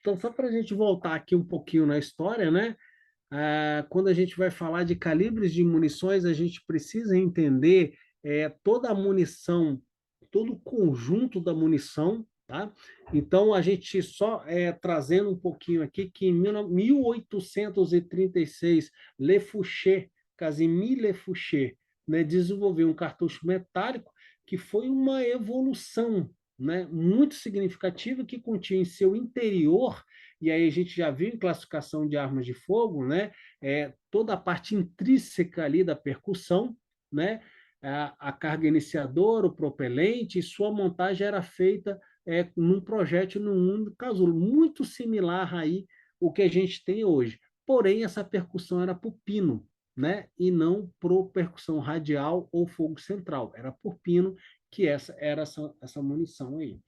Então, só para a gente voltar aqui um pouquinho na história, né? Quando a gente vai falar de calibres de munições, a gente precisa entender toda a munição, todo o conjunto da munição, tá? Então, a gente só trazendo um pouquinho aqui que em 1836, Le Fouché, Casimir Le Fouché, né, desenvolveu um cartucho metálico que foi uma evolução, né, muito significativa que continha em seu interior, e aí a gente já viu em classificação de armas de fogo, né, toda a parte intrínseca ali da percussão, né, a carga iniciadora, o propelente, e sua montagem era feita num projétil, num único casulo, muito similar aí o que a gente tem hoje. Porém, essa percussão era por pino, né, e não por percussão radial ou fogo central, era por pino, que essa era essa munição aí.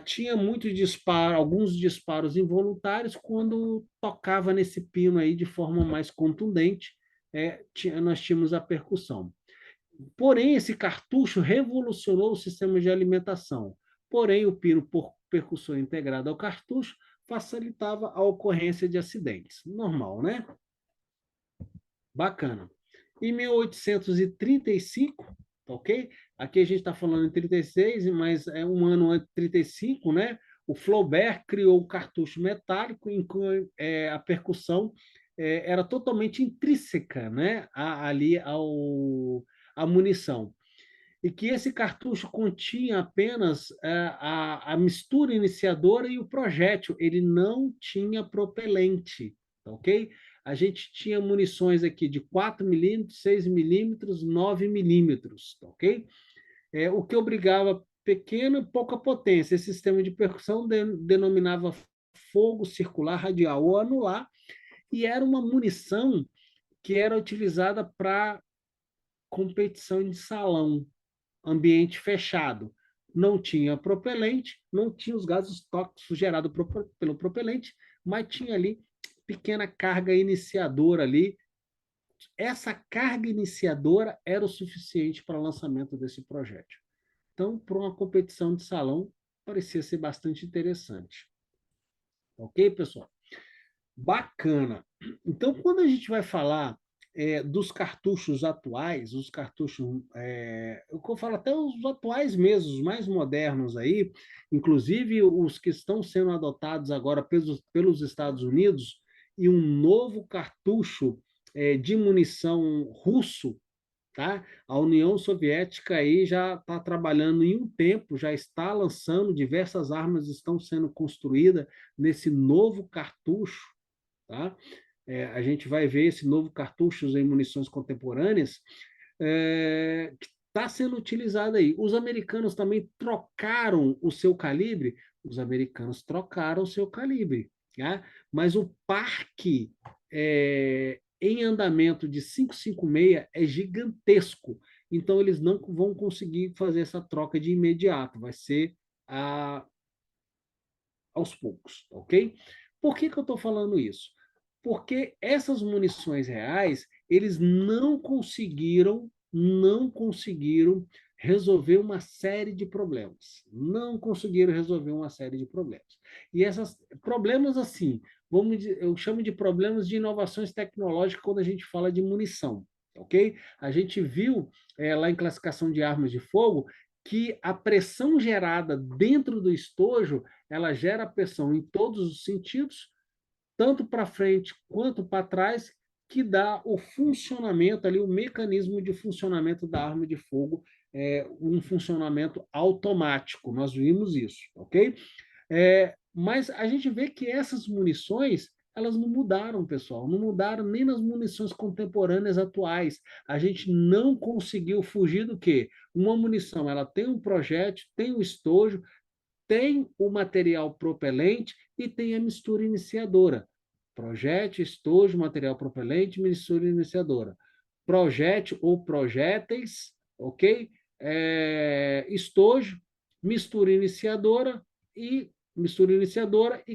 Tinha muito disparo, alguns disparos involuntários quando tocava nesse pino aí de forma mais contundente, nós tínhamos a percussão. Porém, esse cartucho revolucionou o sistema de alimentação. Porém, o pino por percussão integrado ao cartucho facilitava a ocorrência de acidentes. Normal, né? Bacana. Em 1835, ok? Aqui a gente está falando em 36, mas é um ano antes de 35, né? O Flaubert criou o cartucho metálico em que a percussão era totalmente intrínseca, né? Ali à munição. E que esse cartucho continha apenas a mistura iniciadora e o projétil, ele não tinha propelente, ok? A gente tinha munições aqui de 4 milímetros, 6 milímetros, 9 milímetros, ok? O que obrigava pequena e pouca potência. Esse sistema de percussão denominava fogo circular, radial ou anular, e era uma munição que era utilizada para competição de salão, ambiente fechado. Não tinha propelente, não tinha os gases tóxicos gerados pelo propelente, mas tinha ali pequena carga iniciadora ali. Essa carga iniciadora era o suficiente para o lançamento desse projétil. Então, para uma competição de salão, parecia ser bastante interessante. Ok, pessoal? Bacana. Então, quando a gente vai falar dos cartuchos atuais, os cartuchos, eu falo até os atuais mesmo, os mais modernos aí, inclusive os que estão sendo adotados agora pelos Estados Unidos, e um novo cartucho de munição russo, tá? A União Soviética aí já está trabalhando em um tempo, já está lançando, diversas armas estão sendo construídas nesse novo cartucho, tá? A gente vai ver esse novo cartucho em munições contemporâneas que está sendo utilizado aí. Os americanos também trocaram o seu calibre, os americanos trocaram o seu calibre, tá? Mas o parque em andamento de 5,56 é gigantesco, então eles não vão conseguir fazer essa troca de imediato, vai ser aos poucos, ok? Por que eu estou falando isso? Porque essas munições reais, eles não conseguiram resolver uma série de problemas. Não conseguiram resolver uma série de problemas. E esses problemas, assim, eu chamo de problemas de inovações tecnológicas quando a gente fala de munição, ok? A gente viu lá em classificação de armas de fogo que a pressão gerada dentro do estojo, ela gera pressão em todos os sentidos, tanto para frente quanto para trás, que dá o funcionamento ali, o mecanismo de funcionamento da arma de fogo, um funcionamento automático. Nós vimos isso, ok? Mas a gente vê que essas munições, elas não mudaram, pessoal, não mudaram nem nas munições contemporâneas atuais. A gente não conseguiu fugir do quê? Uma munição, ela tem um projétil, tem um estojo, tem o material propelente e tem a mistura iniciadora. Projétil, estojo, material propelente, mistura iniciadora. Projétil ou projéteis, ok? Estojo, mistura iniciadora e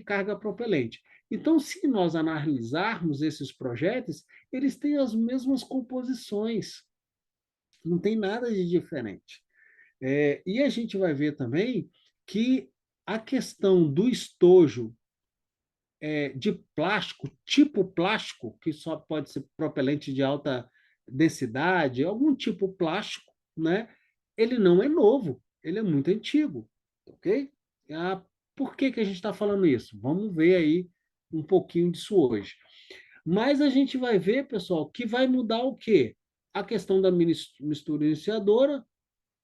carga propelente. Então, se nós analisarmos esses projéteis, eles têm as mesmas composições, não tem nada de diferente. E a gente vai ver também que a questão do estojo de plástico, tipo plástico, que só pode ser propelente de alta densidade, algum tipo plástico, né? Ele não é novo, ele é muito antigo, ok? Ah, por que que a gente está falando isso? Vamos ver aí um pouquinho disso hoje. Mas a gente vai ver, pessoal, que vai mudar o quê? A questão da mistura iniciadora,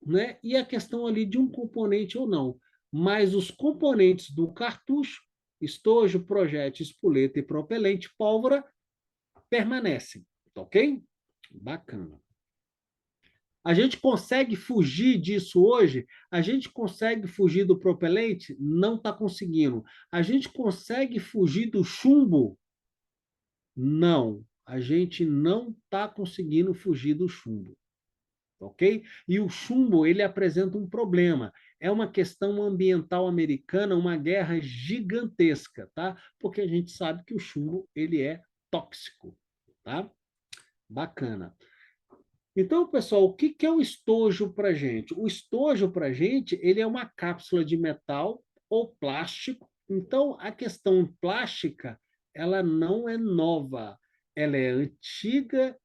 né? E a questão ali de um componente ou não. Mas os componentes do cartucho, estojo, projétil, espoleta e propelente, pólvora, permanecem, tá ok? Bacana. A gente consegue fugir disso hoje? A gente consegue fugir do propelente? Não está conseguindo. A gente consegue fugir do chumbo? Não. A gente não está conseguindo fugir do chumbo, ok? E o chumbo, ele apresenta um problema. É uma questão ambiental americana, uma guerra gigantesca, tá? Porque a gente sabe que o chumbo, ele é tóxico, tá? Bacana. Então, pessoal, o que é o estojo para a gente? O estojo para a gente, ele é uma cápsula de metal ou plástico. Então, a questão plástica, ela não é nova, ela é antiga.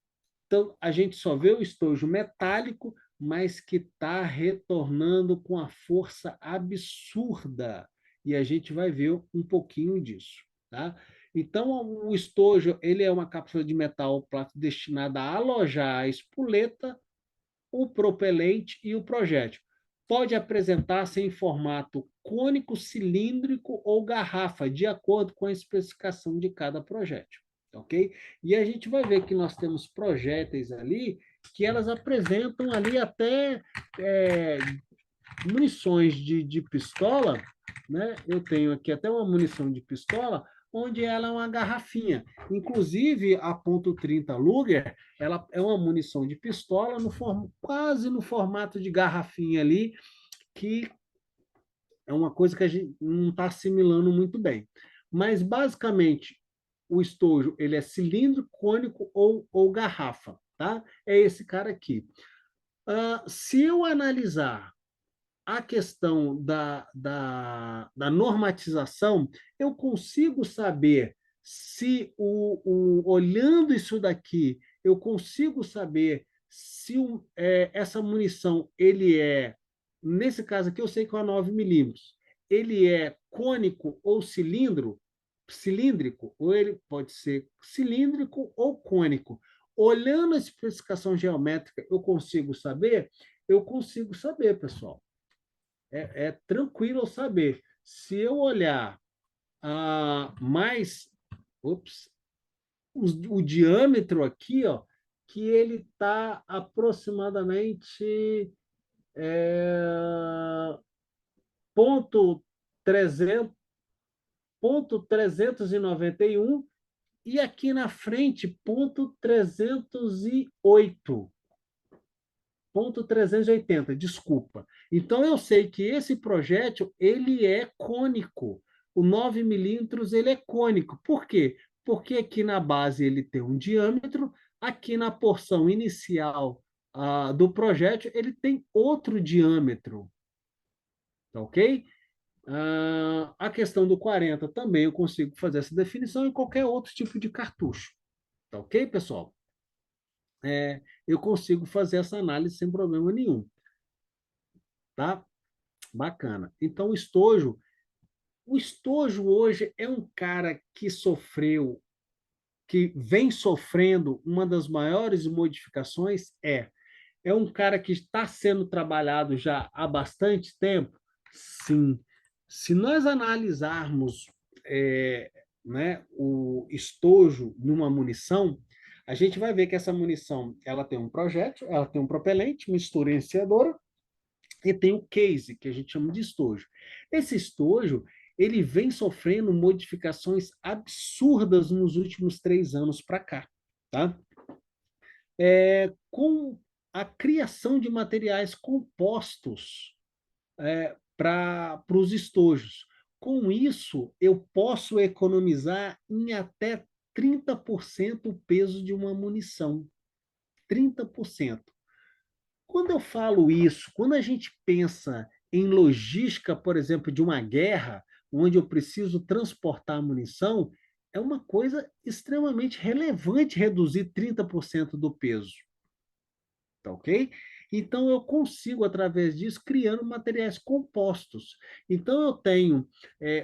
Então, a gente só vê o estojo metálico, mas que está retornando com a força absurda. E a gente vai ver um pouquinho disso, tá? Então, o estojo, ele é uma cápsula de metal plástico destinada a alojar a espoleta, o propelente e o projétil. Pode apresentar-se em formato cônico, cilíndrico ou garrafa, de acordo com a especificação de cada projétil, ok? E a gente vai ver que nós temos projéteis ali que elas apresentam ali até é, munições de pistola, né? Eu tenho aqui até uma munição de pistola, onde ela é uma garrafinha. Inclusive, a .30 Luger, ela é uma munição de pistola quase no formato de garrafinha ali, que é uma coisa que a gente não está assimilando muito bem. Mas, basicamente, o estojo ele é cilindro, cônico ou garrafa, tá? É esse cara aqui. Se eu analisar a questão da normatização, eu consigo saber se, olhando isso daqui, eu consigo saber se essa munição, ele nesse caso aqui, eu sei que é 9 milímetros, ele é cônico ou cilíndrico, ou ele pode ser cilíndrico ou cônico. Olhando a especificação geométrica, eu consigo saber, pessoal. É tranquilo saber. Se eu olhar mais ups, o diâmetro aqui, ó, que ele está aproximadamente ponto 300, ponto 391 e aqui na frente ponto 308. Ponto 380, desculpa. Então, eu sei que esse projétil ele é cônico. O 9 milímetros ele é cônico. Por quê? Porque aqui na base ele tem um diâmetro, aqui na porção inicial do projétil ele tem outro diâmetro. Tá ok? A questão do 40 também eu consigo fazer essa definição em qualquer outro tipo de cartucho. Tá ok, pessoal? Eu consigo fazer essa análise sem problema nenhum. Tá? Bacana. Então, o estojo hoje é um cara que sofreu, que vem sofrendo uma das maiores modificações, é um cara que está sendo trabalhado já há bastante tempo? Sim. Se nós analisarmos né, o estojo numa munição, a gente vai ver que essa munição ela tem um projétil, ela tem um propelente, mistura iniciadora, e tem o case, que a gente chama de estojo. Esse estojo, ele vem sofrendo modificações absurdas nos últimos 3 anos para cá, tá? Com a criação de materiais compostos para os estojos. Com isso, eu posso economizar em até 30% o peso de uma munição. 30%. Quando eu falo isso, quando a gente pensa em logística, por exemplo, de uma guerra, onde eu preciso transportar a munição, é uma coisa extremamente relevante reduzir 30% do peso, tá ok? Então, eu consigo, através disso, criando materiais compostos. Então, eu tenho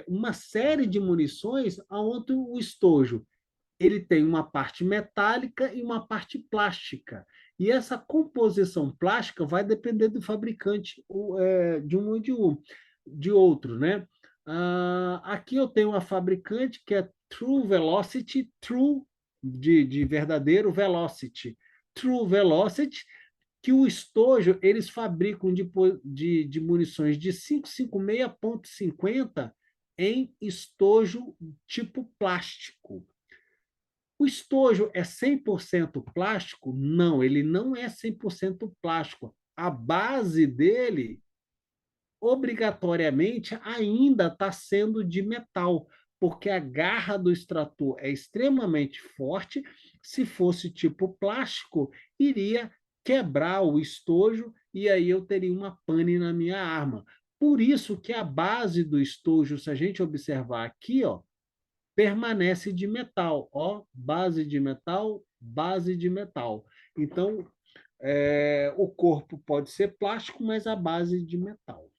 uma série de munições onde o estojo ele tem uma parte metálica e uma parte plástica. E essa composição plástica vai depender do fabricante de um ou de outro, né? Aqui eu tenho uma fabricante que é True Velocity, True de verdadeiro Velocity, True Velocity, que o estojo eles fabricam de munições de 5,56,50 em estojo tipo plástico. O estojo é 100% plástico? Não, ele não é 100% plástico. A base dele, obrigatoriamente, ainda está sendo de metal, porque a garra do extrator é extremamente forte. Se fosse tipo plástico, iria quebrar o estojo e aí eu teria uma pane na minha arma. Por isso que a base do estojo, se a gente observar aqui, ó, permanece de metal, ó, base de metal, base de metal. Então, o corpo pode ser plástico, mas a base de metal.